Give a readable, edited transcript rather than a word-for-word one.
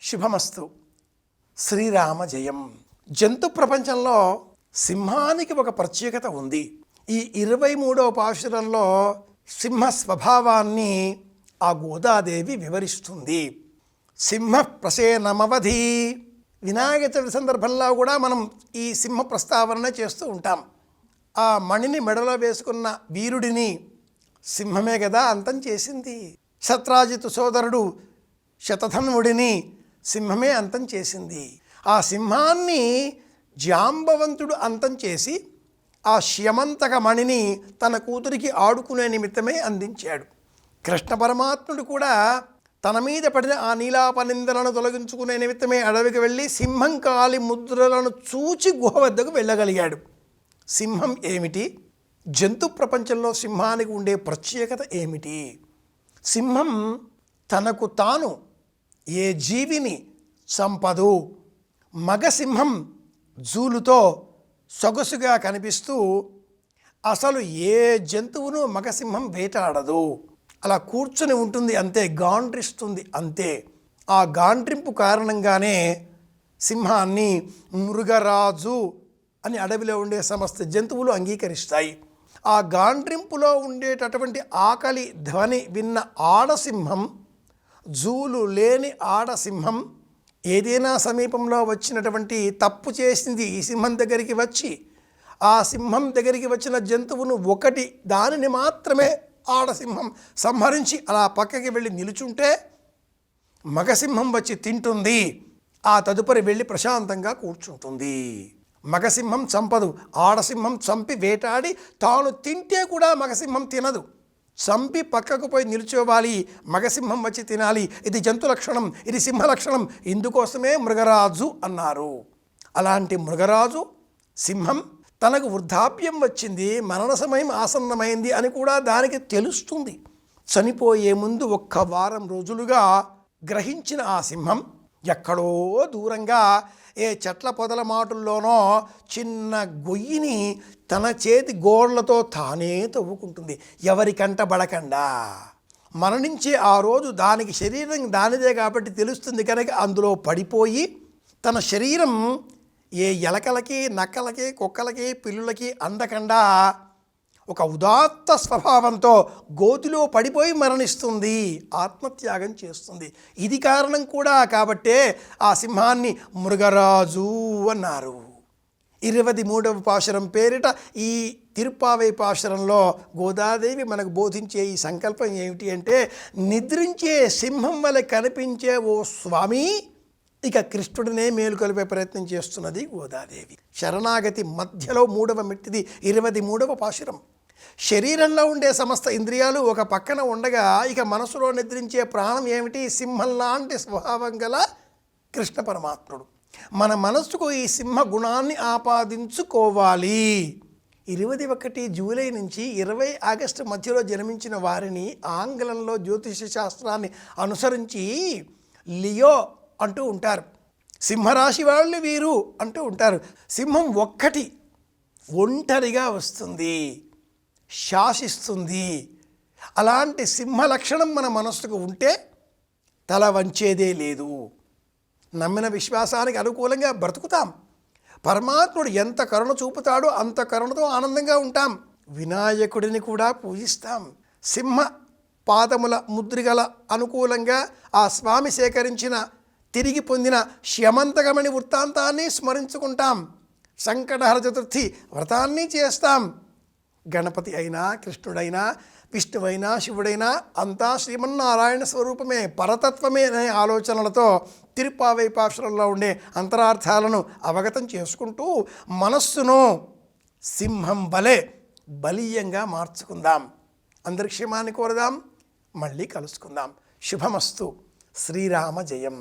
శుభమస్తు. శ్రీరామ జయం. జంతు ప్రపంచంలో సింహానికి ఒక ప్రత్యేకత ఉంది. ఈ 23వ పాశురంలో సింహ స్వభావాన్ని ఆ గోదాదేవి వివరిస్తుంది. సింహ ప్రసేనమవధి. వినాయక చవితి సందర్భంలో కూడా మనం ఈ సింహ ప్రస్తావన చేస్తూ ఉంటాం. ఆ మణిని మెడలో వేసుకున్న వీరుడిని సింహమే కదా అంతం చేసింది. శత్రాజితు సోదరుడు శతధన్వుడిని సింహమే అంతం చేసింది. ఆ సింహాన్ని జాంబవంతుడు అంతం చేసి ఆ శ్యమంతక మణిని తన కూతురికి ఆడుకునే నిమిత్తమే అందించాడు. కృష్ణ పరమాత్ముడు కూడా తన మీద పడిన ఆ నీలాపనిందలను తొలగించుకునే నిమిత్తమే అడవికి వెళ్ళి సింహం కాలి ముద్రలను చూచి గుహ వద్దకు వెళ్ళగలిగాడు. సింహం ఏమిటి? జంతు ప్రపంచంలో సింహానికి ఉండే ప్రత్యేకత ఏమిటి? సింహం తనకు తాను ఏ జీవిని చంపదు. మగ సింహం జూలుతో సొగసుగా కనిపిస్తూ అసలు ఏ జంతువును మగసింహం వేటాడదు. అలా కూర్చుని ఉంటుంది, అంతే, గాండ్రిస్తుంది అంతే. ఆ గాండ్రింపు కారణంగానే సింహాన్ని మృగరాజు అని అడవిలో ఉండే సమస్త జంతువులు అంగీకరిస్తాయి. ఆ గాండ్రింపులో ఉండేటటువంటి ఆకలి ధ్వని విన్న ఆడసింహం, జూలు లేని ఆడసింహం ఏదైనా సమీపంలో వచ్చినటువంటి తప్పు చేసింది ఈ సింహం దగ్గరికి వచ్చి ఆ సింహం దగ్గరికి వచ్చిన జంతువును ఒకటి దానిని మాత్రమే ఆడసింహం సంహరించి అలా పక్కకి వెళ్ళి నిలుచుంటే మగసింహం వచ్చి తింటుంది. ఆ తదుపరి వెళ్ళి ప్రశాంతంగా కూర్చుంటుంది. మగసింహం చంపదు. ఆడసింహం చంపి వేటాడి తాను తింటే కూడా మగసింహం తినదు. చంపి పక్కకు పోయి నిల్చోవాలి, మగసింహం వచ్చి తినాలి. ఇది జంతు లక్షణం, ఇది సింహ లక్షణం. ఇందుకోసమే మృగరాజు అన్నారు. అలాంటి మృగరాజు సింహం తనకు వృద్ధాప్యం వచ్చింది, మరణ సమయం ఆసన్నమైంది అని కూడా దానికి తెలుస్తుంది. చనిపోయే ముందు 1 వారం రోజులుగా గ్రహించిన ఆ సింహం ఎక్కడో దూరంగా ఏ చెట్ల పొదల మాటుల్లోనో చిన్న గొయ్యిని తన చేతి గోళ్లతో తానే తవ్వుకుంటుంది, ఎవరికంట బడకుండా. మరణించే ఆ రోజు దానికి శరీరం దానిదే కాబట్టి తెలుస్తుంది కనుక అందులో పడిపోయి తన శరీరం ఏ ఎలకలకి, నక్కలకి, కుక్కలకి, పిల్లులకి అందకుండా ఒక ఉదాత్త స్వభావంతో గోతిలో పడిపోయి మరణిస్తుంది, ఆత్మత్యాగం చేస్తుంది. ఇది కారణం కూడా కాబట్టే ఆ సింహాన్ని మృగరాజు అన్నారు. 23వ పాశురం పేరిట ఈ తిరుప్పావై పాశురంలో గోదాదేవి మనకు బోధించే ఈ సంకల్పం ఏమిటి అంటే, నిద్రించే సింహం వలె కనిపించే ఓ స్వామి, ఇక కృష్ణుడినే మేలుకొలిపే ప్రయత్నం చేస్తున్నది గోదాదేవి. శరణాగతి మధ్యలో 3వ మెట్టిది 23వ పాశురం. శరీరంలో ఉండే సమస్త ఇంద్రియాలు ఒక పక్కన ఉండగా ఇక మనసులో నిద్రించే ప్రాణం ఏమిటి? సింహం లాంటి స్వభావం గల కృష్ణ పరమాత్ముడు. మన మనస్సుకు ఈ సింహ గుణాన్ని ఆపాదించుకోవాలి. 21 జూలై నుంచి 20 ఆగస్టు మధ్యలో జన్మించిన వారిని ఆంగ్లంలో జ్యోతిష శాస్త్రాన్ని అనుసరించి లియో అంటూ ఉంటారు. సింహరాశి వాళ్ళు వీరు అంటూ ఉంటారు. సింహం ఒంటరిగా వస్తుంది, శాసిస్తుంది. అలాంటి సింహ లక్షణం మన మనస్సుకు ఉంటే తల వంచేదే లేదు. నమ్మిన విశ్వాసానికి అనుకూలంగా బ్రతుకుతాం. పరమాత్ముడు ఎంత కరుణ చూపుతాడో అంత కరుణతో ఆనందంగా ఉంటాం. వినాయకుడిని కూడా పూజిస్తాం. సింహ పాదముల ముద్రిగల అనుకూలంగా ఆ స్వామి సేకరించిన తిరిగి పొందిన శ్యమంతకమణి వృత్తాంతాన్ని స్మరించుకుంటాం. సంకటహర చతుర్థి వ్రతాన్ని చేస్తాం. గణపతి అయినా, కృష్ణుడైనా, విష్ణువైనా, శివుడైనా అంతా శ్రీమన్నారాయణ స్వరూపమే, పరతత్వమే అనే ఆలోచనలతో తిరుప్పావై పాశురంలో ఉండే అంతరార్థాలను అవగతం చేసుకుంటూ మనస్సును సింహం వలె బలీయంగా మార్చుకుందాం. అందరి క్షేమాన్ని కోరదాం. మళ్ళీ కలుసుకుందాం. శుభమస్తు. శ్రీరామ జయం.